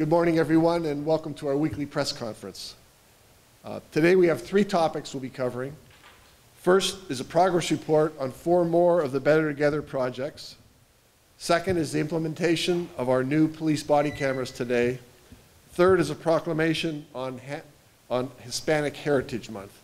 Good morning, everyone, and welcome to our weekly press conference. Today we have 3 topics we'll be covering. First is a progress report on 4 more of the Better Together projects. Second is the implementation of our new police body cameras today. Third is a proclamation on Hispanic Heritage Month.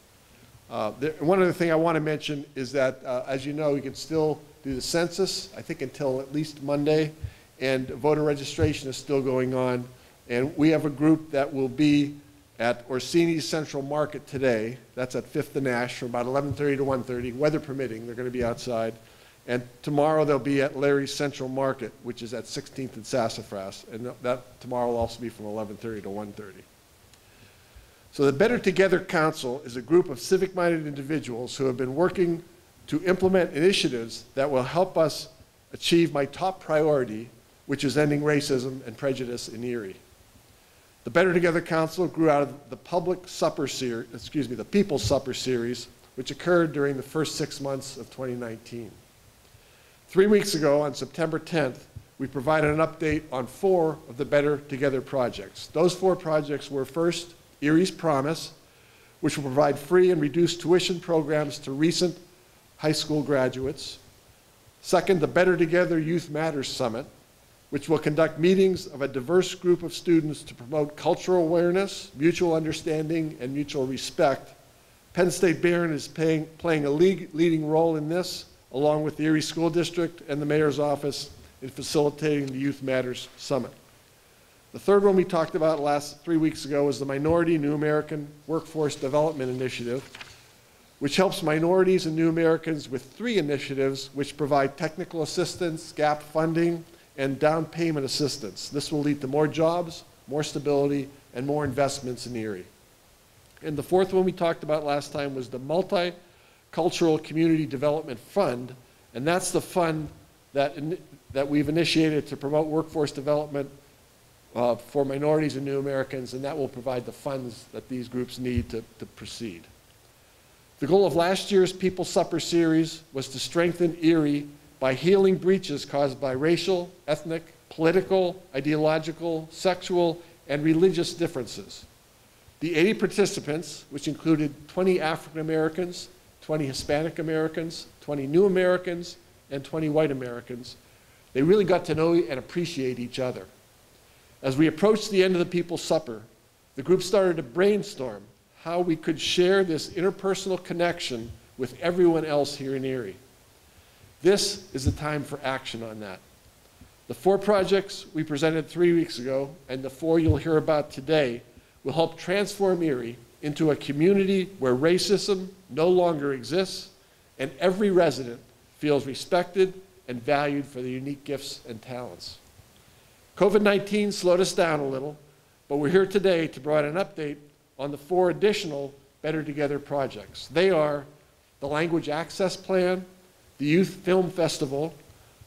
One other thing I want to mention is that, as you know, you can still do the census, I think until at least Monday, and voter registration is still going on. And we have a group that will be at Orsini's Central Market today. That's at 5th and Ash from about 11:30 to 1:30, weather permitting. They're going to be outside. And tomorrow they'll be at Larry's Central Market, which is at 16th and Sassafras. And that tomorrow will also be from 11:30 to 1:30. So the Better Together Council is a group of civic-minded individuals who have been working to implement initiatives that will help us achieve my top priority, which is ending racism and prejudice in Erie. The Better Together Council grew out of the People's Supper Series, which occurred during the first 6 months of 2019. 3 weeks ago, on September 10th, we provided an update on 4 of the Better Together projects. Those 4 projects were first, Erie's Promise, which will provide free and reduced tuition programs to recent high school graduates. Second, the Better Together Youth Matters Summit, which will conduct meetings of a diverse group of students to promote cultural awareness, mutual understanding, and mutual respect. Penn State Barron is playing a leading role in this, along with the Erie School District and the Mayor's Office in facilitating the Youth Matters Summit. The third one we talked about 3 weeks ago was the Minority New American Workforce Development Initiative, which helps minorities and new Americans with 3 initiatives which provide technical assistance, gap funding, and down payment assistance. This will lead to more jobs, more stability, and more investments in Erie. And the fourth one we talked about last time was the Multicultural Community Development Fund, and that's the fund that we've initiated to promote workforce development for minorities and new Americans, and that will provide the funds that these groups need to proceed. The goal of last year's People's Supper Series was to strengthen Erie by healing breaches caused by racial, ethnic, political, ideological, sexual, and religious differences. The 80 participants, which included 20 African Americans, 20 Hispanic Americans, 20 New Americans, and 20 White Americans, they really got to know and appreciate each other. As we approached the end of the People's Supper, the group started to brainstorm how we could share this interpersonal connection with everyone else here in Erie. This is the time for action on that. The 4 projects we presented 3 weeks ago and the 4 you'll hear about today will help transform Erie into a community where racism no longer exists and every resident feels respected and valued for their unique gifts and talents. COVID-19 slowed us down a little, but we're here today to provide an update on the 4 additional Better Together projects. They are the Language Access Plan, the Youth Film Festival,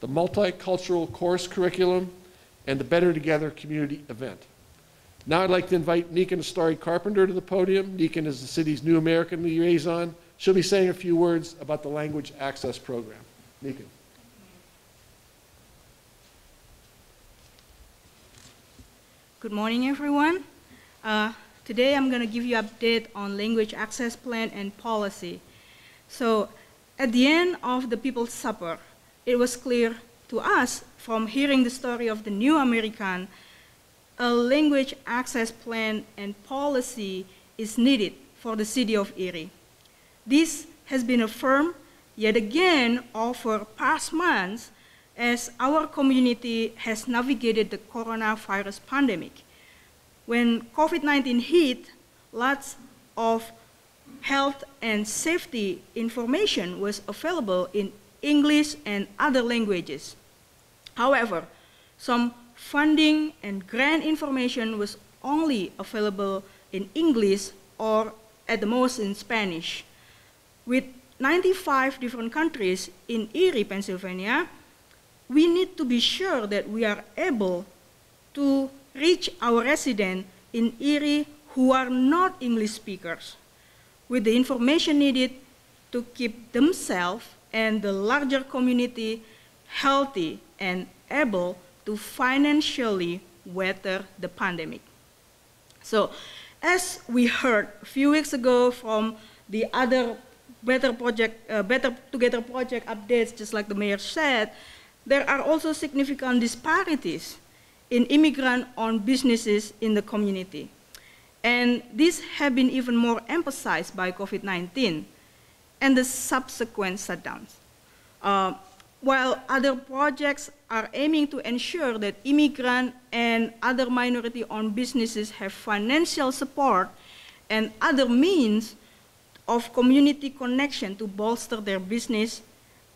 the Multicultural Course Curriculum, and the Better Together Community Event. Now I'd like to invite Nikan Astari-Carpenter to the podium. Nikan is the city's New American liaison. She'll be saying a few words about the Language Access Program. Nikan. Good morning, everyone. Today I'm going to give you an update on Language Access Plan and policy. So, at the end of the People's Supper, it was clear to us from hearing the story of the New American, a language access plan and policy is needed for the city of Erie. This has been affirmed yet again over past months as our community has navigated the coronavirus pandemic. When COVID-19 hit, lots of health and safety information was available in English and other languages. However, some funding and grant information was only available in English or at the most in Spanish. With 95 different countries in Erie, Pennsylvania, we need to be sure that we are able to reach our residents in Erie who are not English speakers with the information needed to keep themselves and the larger community healthy and able to financially weather the pandemic. So as we heard a few weeks ago from the other Better Together project updates, just like the mayor said, there are also significant disparities in immigrant-owned businesses in the community. And these have been even more emphasized by COVID-19 and the subsequent shutdowns. While other projects are aiming to ensure that immigrant and other minority-owned businesses have financial support and other means of community connection to bolster their business,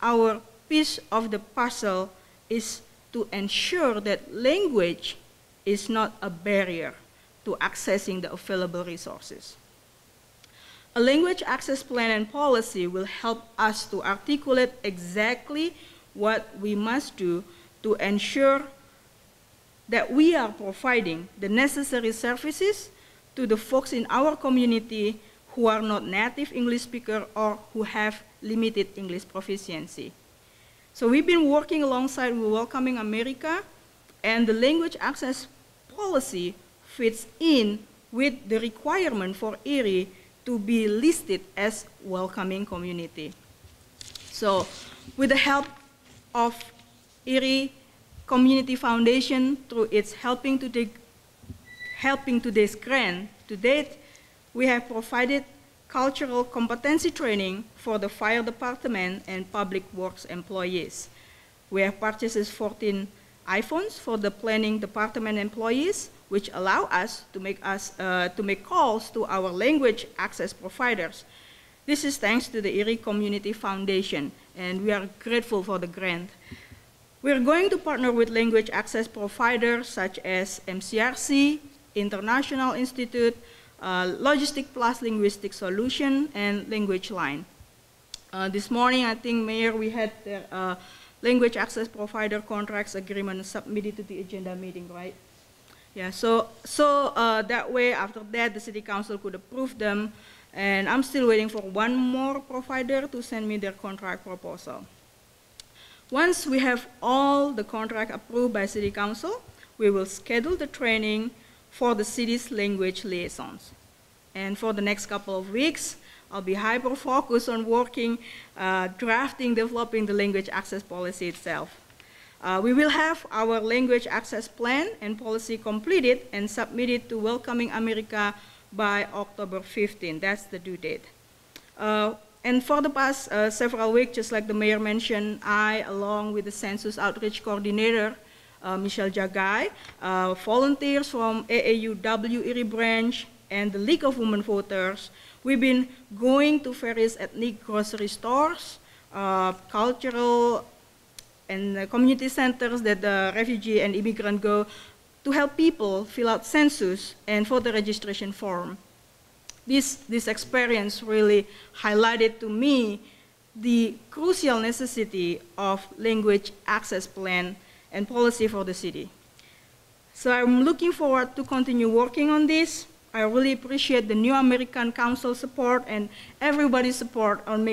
our piece of the puzzle is to ensure that language is not a barrier to accessing the available resources. A language access plan and policy will help us to articulate exactly what we must do to ensure that we are providing the necessary services to the folks in our community who are not native English speakers or who have limited English proficiency. So we've been working alongside with Welcoming America, and the language access policy fits in with the requirement for Erie to be listed as welcoming community. So with the help of Erie Community Foundation through its Helping Today's grant, to date, we have provided cultural competency training for the fire department and public works employees. We have purchased 14 iPhones for the planning department employees, which allow us to make calls to our language access providers. This is thanks to the Erie Community Foundation, and we are grateful for the grant. We are going to partner with language access providers such as MCRC, International Institute, Logistic Plus Linguistic Solution, and Language Line. This morning, I think, Mayor, we had the language access provider contracts agreement submitted to the agenda meeting, right? Yeah, so that way, after that, the City Council could approve them, and I'm still waiting for one more provider to send me their contract proposal. Once we have all the contract approved by City Council, we will schedule the training for the city's language liaisons. And for the next couple of weeks, I'll be hyper-focused on working, developing the language access policy itself. We will have our language access plan and policy completed and submitted to Welcoming America by October 15. That's the due date. And for the past several weeks, just like the mayor mentioned, I, along with the Census Outreach Coordinator, Michelle Jagai, volunteers from AAUW Erie Branch, and the League of Women Voters, we've been going to various ethnic grocery stores, cultural and community centers that the refugee and immigrant go to help people fill out census and voter registration form. This experience really highlighted to me the crucial necessity of language access plan and policy for the city. So I'm looking forward to continue working on this. I really appreciate the New American Council support and everybody's support on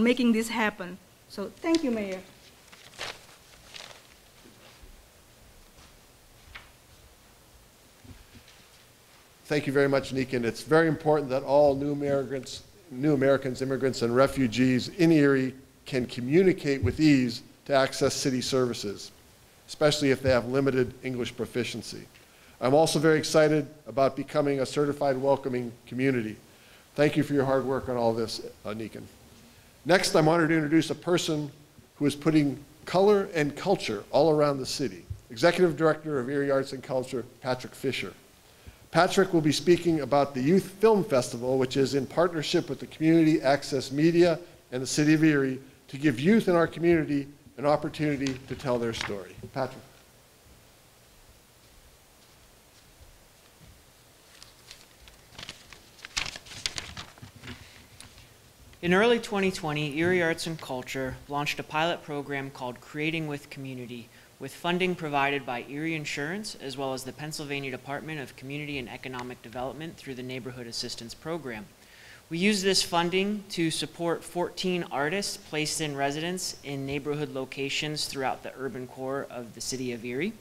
making this happen. So thank you, Mayor. Thank you very much, Nikin. It's very important that all new Americans, immigrants, and refugees in Erie can communicate with ease to access city services, especially if they have limited English proficiency. I'm also very excited about becoming a certified welcoming community. Thank you for your hard work on all this, Nikin. Next, I'm honored to introduce a person who is putting color and culture all around the city. Executive Director of Erie Arts and Culture, Patrick Fisher. Patrick will be speaking about the Youth Film Festival, which is in partnership with the Community Access Media and the City of Erie to give youth in our community an opportunity to tell their story. Patrick. In early 2020, Erie Arts and Culture launched a pilot program called Creating with Community, with funding provided by Erie Insurance as well as the Pennsylvania Department of Community and Economic Development through the Neighborhood Assistance Program. We use this funding to support 14 artists placed in residence in neighborhood locations throughout the urban core of the city of Erie.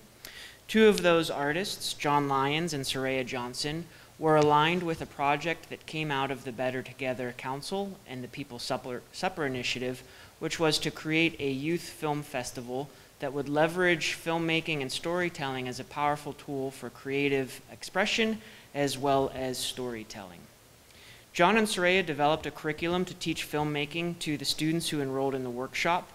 Two of those artists, John Lyons and Soraya Johnson, were aligned with a project that came out of the Better Together Council and the People's Supper Initiative, which was to create a youth film festival that would leverage filmmaking and storytelling as a powerful tool for creative expression as well as storytelling. John and Soraya developed a curriculum to teach filmmaking to the students who enrolled in the workshop.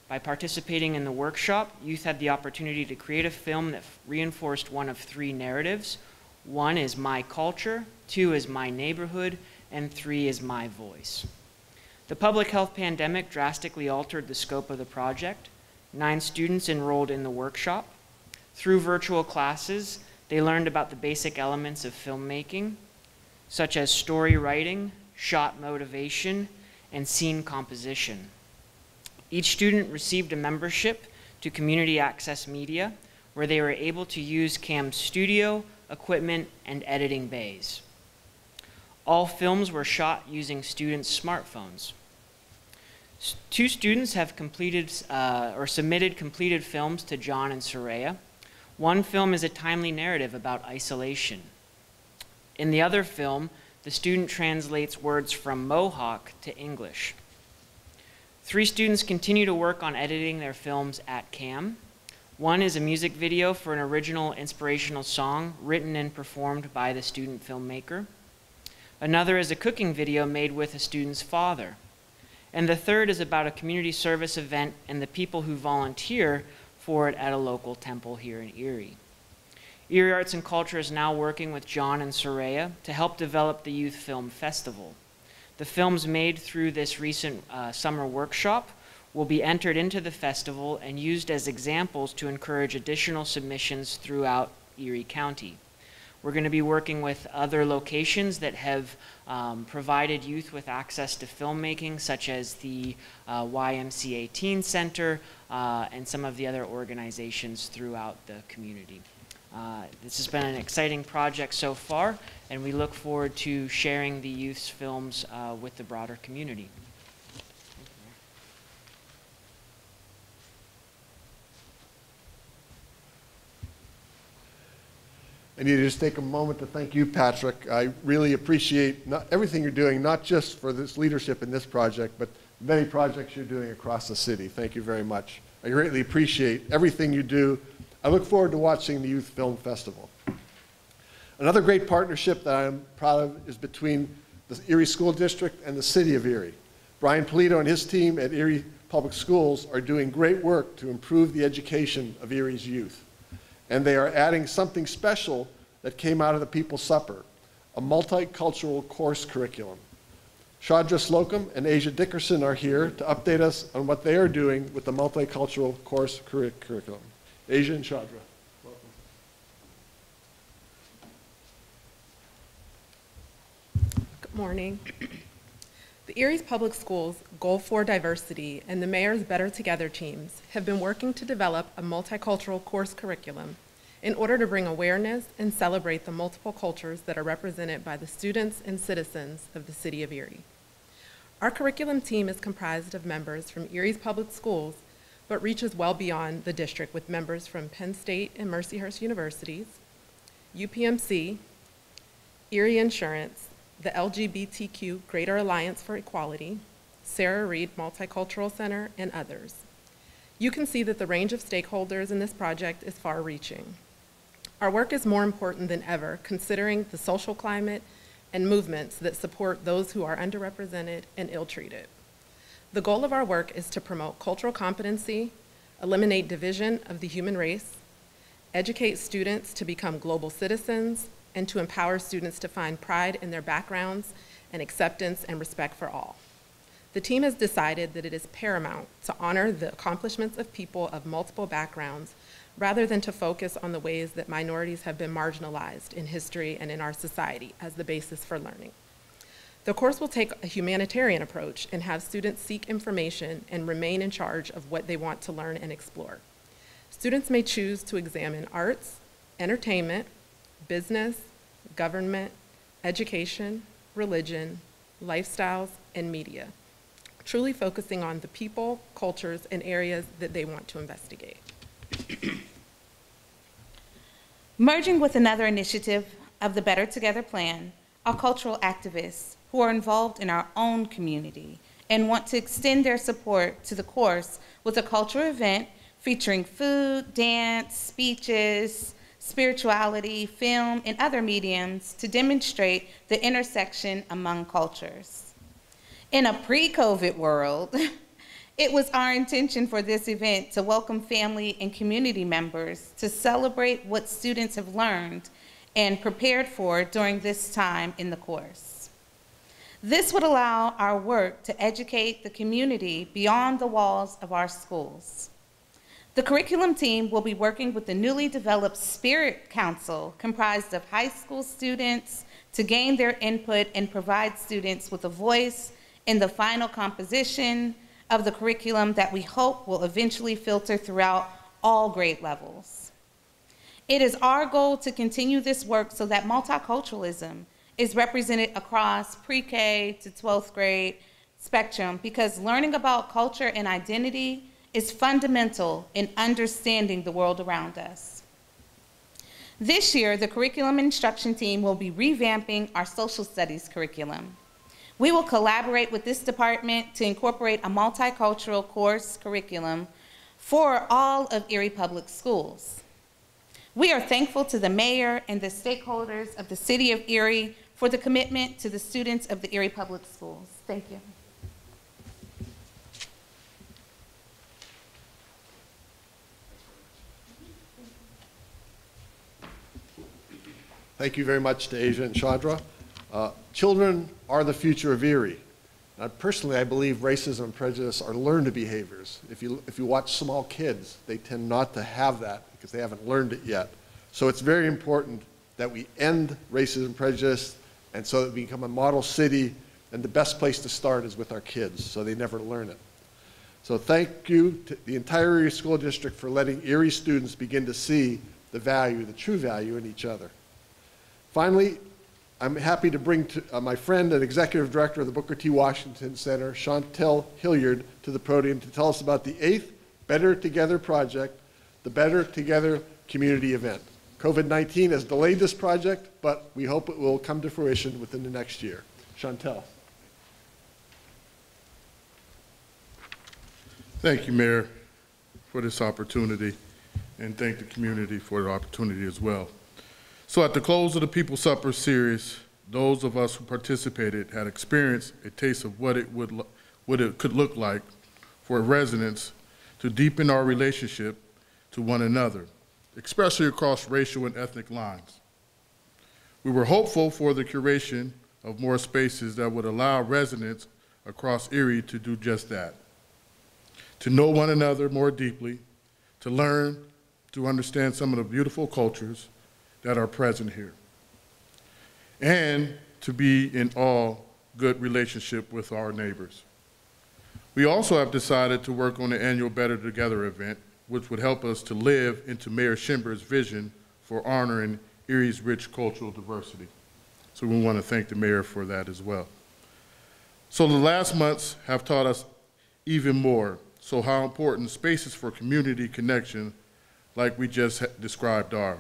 By participating in the workshop, youth had the opportunity to create a film that reinforced one of three narratives. One is my culture, two is my neighborhood, and three is my voice. The public health pandemic drastically altered the scope of the project. 9 students enrolled in the workshop. Through virtual classes, they learned about the basic elements of filmmaking, such as story writing, shot motivation, and scene composition. Each student received a membership to Community Access Media, where they were able to use CAM's studio, equipment, and editing bays. All films were shot using students' smartphones. 2 students have completed or submitted completed films to John and Soraya. One film is a timely narrative about isolation. In the other film, the student translates words from Mohawk to English. 3 students continue to work on editing their films at CAM. One is a music video for an original inspirational song written and performed by the student filmmaker. Another is a cooking video made with a student's father. And the third is about a community service event and the people who volunteer for it at a local temple here in Erie. Erie Arts and Culture is now working with John and Soraya to help develop the Youth Film Festival. The films made through this recent summer workshop will be entered into the festival and used as examples to encourage additional submissions throughout Erie County. We're going to be working with other locations that have provided youth with access to filmmaking, such as the YMCA Teen Center and some of the other organizations throughout the community. This has been an exciting project so far, and we look forward to sharing the youth's films with the broader community. I need to just take a moment to thank you, Patrick. I really appreciate everything you're doing, not just for this leadership in this project, but many projects you're doing across the city. Thank you very much. I greatly appreciate everything you do. I look forward to watching the Youth Film Festival. Another great partnership that I'm proud of is between the Erie School District and the City of Erie. Brian Polito and his team at Erie Public Schools are doing great work to improve the education of Erie's youth. And they are adding something special that came out of the People's Supper, a multicultural course curriculum. Shadra Slocum and Asia Dickerson are here to update us on what they are doing with the multicultural course curriculum. Asia and Shadra, welcome. Good morning. The Erie's Public Schools Goal for Diversity and the Mayor's Better Together teams have been working to develop a multicultural course curriculum in order to bring awareness and celebrate the multiple cultures that are represented by the students and citizens of the City of Erie. Our curriculum team is comprised of members from Erie's Public Schools, but reaches well beyond the district with members from Penn State and Mercyhurst Universities, UPMC, Erie Insurance, the LGBTQ Greater Alliance for Equality, Sarah Reed Multicultural Center, and others. You can see that the range of stakeholders in this project is far-reaching. Our work is more important than ever, considering the social climate and movements that support those who are underrepresented and ill-treated. The goal of our work is to promote cultural competency, eliminate division of the human race, educate students to become global citizens, and to empower students to find pride in their backgrounds and acceptance and respect for all. The team has decided that it is paramount to honor the accomplishments of people of multiple backgrounds rather than to focus on the ways that minorities have been marginalized in history and in our society as the basis for learning. The course will take a humanitarian approach and have students seek information and remain in charge of what they want to learn and explore. Students may choose to examine arts, entertainment, business, government, education, religion, lifestyles, and media, truly focusing on the people, cultures, and areas that they want to investigate. Merging with another initiative of the Better Together plan are cultural activists who are involved in our own community and want to extend their support to the course with a cultural event featuring food, dance, speeches, spirituality, film, and other mediums to demonstrate the intersection among cultures. In a pre-COVID world, it was our intention for this event to welcome family and community members to celebrate what students have learned and prepared for during this time in the course. This would allow our work to educate the community beyond the walls of our schools. The curriculum team will be working with the newly developed Spirit Council, comprised of high school students, to gain their input and provide students with a voice in the final composition of the curriculum that we hope will eventually filter throughout all grade levels. It is our goal to continue this work so that multiculturalism is represented across pre-K to 12th grade spectrum, because learning about culture and identity is fundamental in understanding the world around us. This year, the curriculum instruction team will be revamping our social studies curriculum. We will collaborate with this department to incorporate a multicultural course curriculum for all of Erie Public Schools. We are thankful to the mayor and the stakeholders of the city of Erie for the commitment to the students of the Erie Public Schools. Thank you. Thank you very much to Asia and Chandra. Children are the future of Erie. Personally, I believe racism and prejudice are learned behaviors. If you watch small kids, they tend not to have that because they haven't learned it yet. So it's very important that we end racism and prejudice, and so that we become a model city, and the best place to start is with our kids, so they never learn it. So thank you to the entire Erie School District for letting Erie students begin to see the value, the true value in each other. Finally, I'm happy to bring my friend and executive director of the Booker T. Washington Center, Chantel Hilliard, to the podium to tell us about the 8th Better Together project, the Better Together community event. COVID-19 has delayed this project, but we hope it will come to fruition within the next year. Chantel. Thank you, Mayor, for this opportunity, and thank the community for the opportunity as well. So at the close of the People Supper series, those of us who participated had experienced a taste of what it could look like for residents to deepen our relationship to one another, especially across racial and ethnic lines. We were hopeful for the curation of more spaces that would allow residents across Erie to do just that, to know one another more deeply, to learn, to understand some of the beautiful cultures that are present here, and to be in all good relationship with our neighbors. We also have decided to work on the annual Better Together event, which would help us to live into Mayor Schimber's vision for honoring Erie's rich cultural diversity. So we want to thank the mayor for that as well. So the last months have taught us even more, so how important spaces for community connection like we just described are.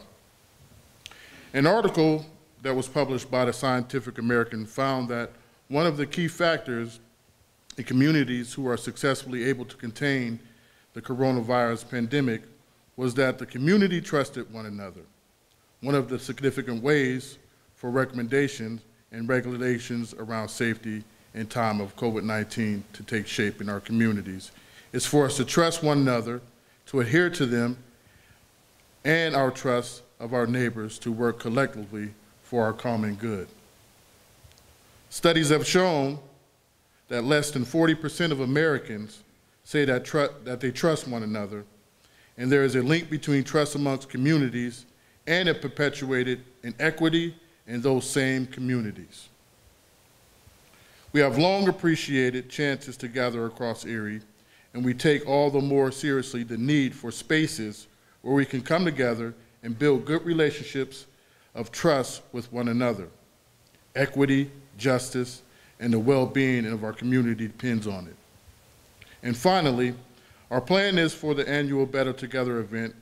An article that was published by the Scientific American found that one of the key factors in communities who are successfully able to contain the coronavirus pandemic was that the community trusted one another. One of the significant ways for recommendations and regulations around safety in time of COVID-19 to take shape in our communities is for us to trust one another, to adhere to them, and our trust of our neighbors to work collectively for our common good. Studies have shown that less than 40% of Americans say that they trust one another, and there is a link between trust amongst communities and it perpetuated inequity in those same communities. We have long appreciated chances to gather across Erie, and we take all the more seriously the need for spaces where we can come together and build good relationships of trust with one another. Equity, justice, and the well-being of our community depends on it. And finally, our plan is for the annual Better Together event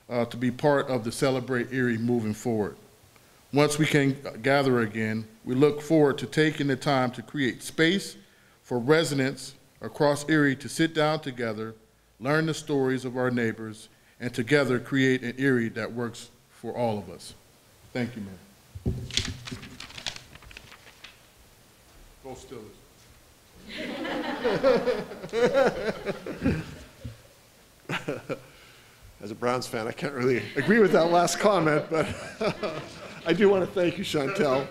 to be part of the Celebrate Erie moving forward. Once we can gather again, we look forward to taking the time to create space for residents across Erie to sit down together, learn the stories of our neighbors, and together create an Erie that works for all of us. Thank you, Mayor. Go Steelers. As a Browns fan, I can't really agree with that last comment, but I do want to thank you, Chantel.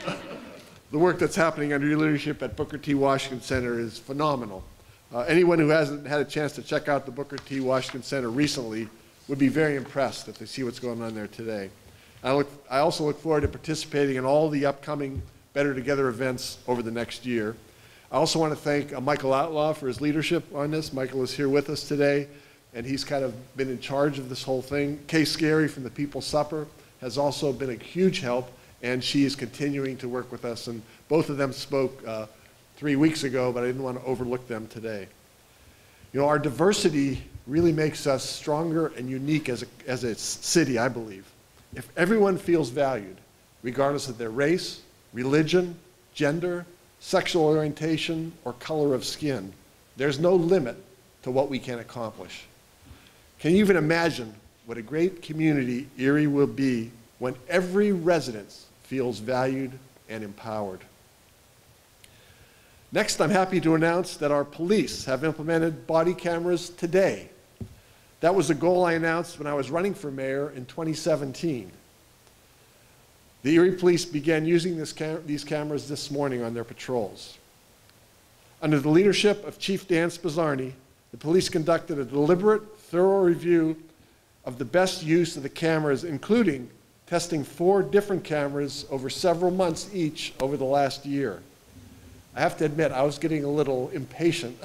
The work that's happening under your leadership at Booker T. Washington Center is phenomenal. Anyone who hasn't had a chance to check out the Booker T. Washington Center recently would be very impressed if they see what's going on there today. I also look forward to participating in all the upcoming Better Together events over the next year. I also want to thank Michael Outlaw for his leadership on this. Michael is here with us today, and he's kind of been in charge of this whole thing. Kay Scary from the People's Supper has also been a huge help, and she is continuing to work with us. And both of them spoke 3 weeks ago, but I didn't want to overlook them today. You know, our diversity really makes us stronger and unique as a city, I believe. If everyone feels valued, regardless of their race, religion, gender, sexual orientation, or color of skin, there's no limit to what we can accomplish. Can you even imagine what a great community Erie will be when every resident feels valued and empowered? Next, I'm happy to announce that our police have implemented body cameras today. That was a goal I announced when I was running for mayor in 2017. The Erie Police began using these cameras this morning on their patrols. Under the leadership of Chief Dan Spizzarni, the police conducted a deliberate, thorough review of the best use of the cameras, including testing 4 different cameras over several months each over the last year. I have to admit, I was getting a little impatient.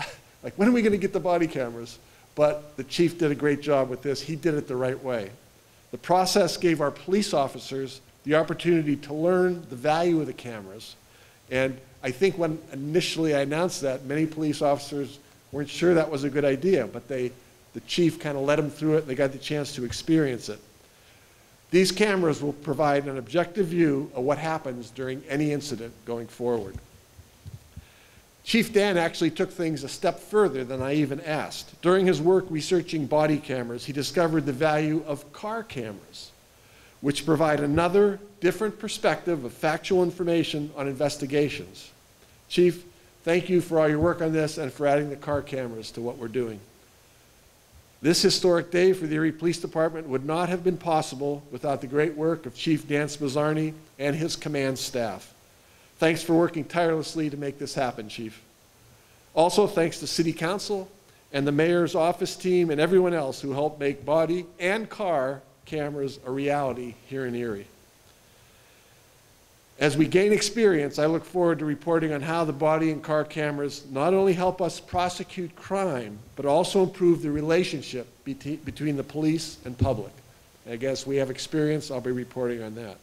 Like, when are we going to get the body cameras? But the chief did a great job with this. He did it the right way. The process gave our police officers the opportunity to learn the value of the cameras. And I think when initially I announced that, many police officers weren't sure that was a good idea, but the chief kind of led them through it, and they got the chance to experience it. These cameras will provide an objective view of what happens during any incident going forward. Chief Dan actually took things a step further than I even asked. During his work researching body cameras, he discovered the value of car cameras, which provide another different perspective of factual information on investigations. Chief, thank you for all your work on this and for adding the car cameras to what we're doing. This historic day for the Erie Police Department would not have been possible without the great work of Chief Dan Spizzarni and his command staff. Thanks for working tirelessly to make this happen, Chief. Also, thanks to City Council and the Mayor's office team and everyone else who helped make body and car cameras a reality here in Erie. As we gain experience, I look forward to reporting on how the body and car cameras not only help us prosecute crime, but also improve the relationship between the police and public. And I guess we have experience, I'll be reporting on that.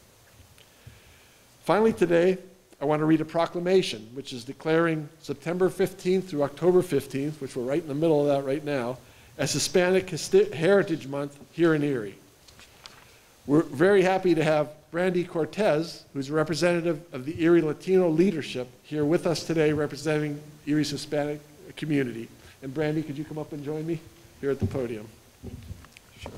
Finally today, I want to read a proclamation, which is declaring September 15th through October 15th, which we're right in the middle of that right now, as Hispanic Heritage Month here in Erie. We're very happy to have Brandy Cortez, who's a representative of the Erie Latino leadership, here with us today representing Erie's Hispanic community. And Brandy, could you come up and join me here at the podium? Sure.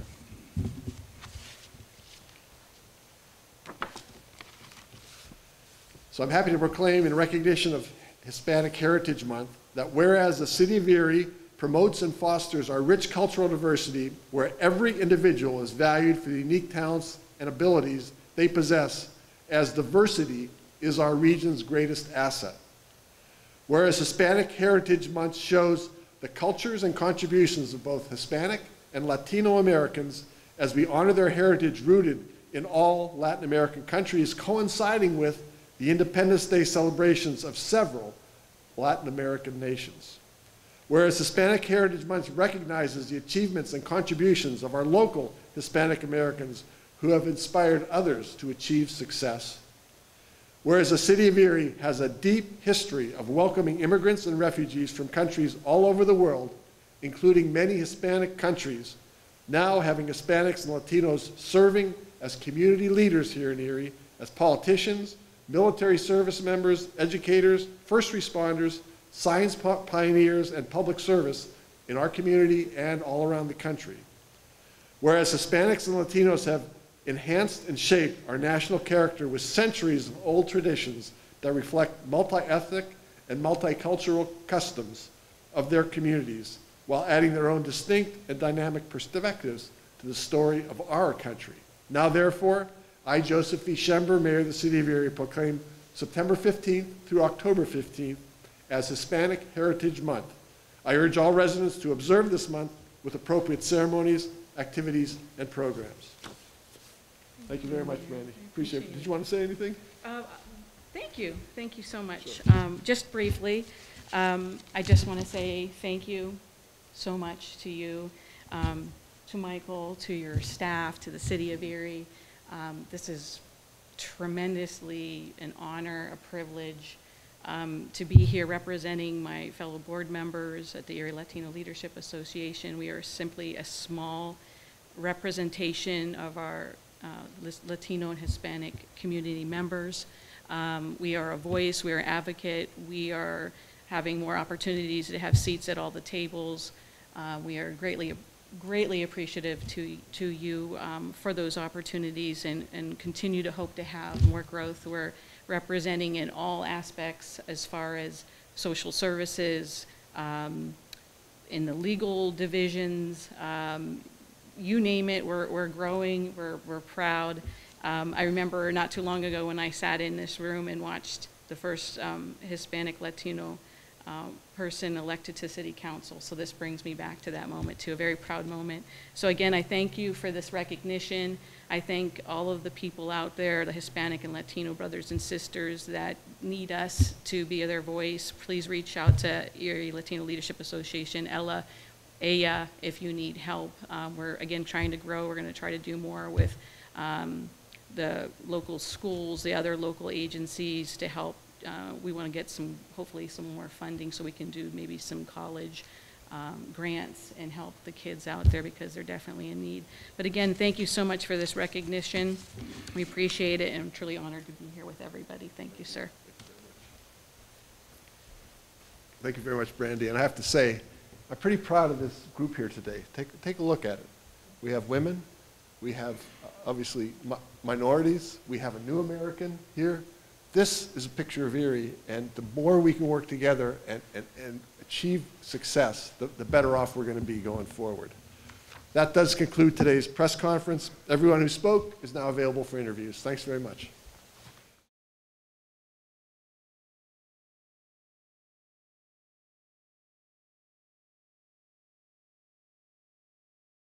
So I'm happy to proclaim in recognition of Hispanic Heritage Month that whereas the City of Erie promotes and fosters our rich cultural diversity, where every individual is valued for the unique talents and abilities they possess, as diversity is our region's greatest asset. Whereas Hispanic Heritage Month shows the cultures and contributions of both Hispanic and Latino Americans as we honor their heritage rooted in all Latin American countries, coinciding with the Independence Day celebrations of several Latin American nations. Whereas Hispanic Heritage Month recognizes the achievements and contributions of our local Hispanic Americans who have inspired others to achieve success. Whereas the City of Erie has a deep history of welcoming immigrants and refugees from countries all over the world, including many Hispanic countries, Now, having Hispanics and Latinos serving as community leaders here in Erie, as politicians, military service members, educators, first responders, science pioneers, and public service in our community and all around the country. Whereas Hispanics and Latinos have enhanced and shaped our national character with centuries of old traditions that reflect multi-ethnic and multicultural customs of their communities, while adding their own distinct and dynamic perspectives to the story of our country. Now, therefore, I, Joseph V. Schember, Mayor of the City of Erie, proclaim September 15th through October 15th as Hispanic Heritage Month. I urge all residents to observe this month with appropriate ceremonies, activities, and programs. Thank you very much, Mandy. Appreciate it. Did you want to say anything? Thank you. Thank you so much. Just briefly, I just want to say thank you so much to you, to Michael, to your staff, to the City of Erie. This is tremendously an honor, a privilege to be here representing my fellow board members at the Erie Latino Leadership Association. We are simply a small representation of our Latino and Hispanic community members. We are a voice, we are an advocate, we are having more opportunities to have seats at all the tables. We are greatly appreciative to you for those opportunities, and continue to hope to have more growth. We're representing in all aspects as far as social services, in the legal divisions, you name it, we're growing, we're proud. I remember not too long ago when I sat in this room and watched the first Hispanic Latino person elected to City Council. So this brings me back to that moment, to a very proud moment. So again, I thank you for this recognition. I thank all of the people out there, the Hispanic and Latino brothers and sisters that need us to be their voice. Please reach out to Erie Latino Leadership Association, Ella, Aya, if you need help. We're, again, trying to grow. We're going to try to do more with the local schools, the other local agencies to help. We want to get hopefully some more funding so we can do maybe some college grants and help the kids out there, because they're definitely in need. But again, thank you so much for this recognition. We appreciate it, and I'm truly honored to be here with everybody. Thank you, sir. Thank you very much, Brandy. And I have to say, I'm pretty proud of this group here today. Take a look at it. We have women, we have obviously minorities, we have a new American here. This is a picture of Erie, and the more we can work together and achieve success, the better off we're going to be going forward. That does conclude today's press conference. Everyone who spoke is now available for interviews. Thanks very much.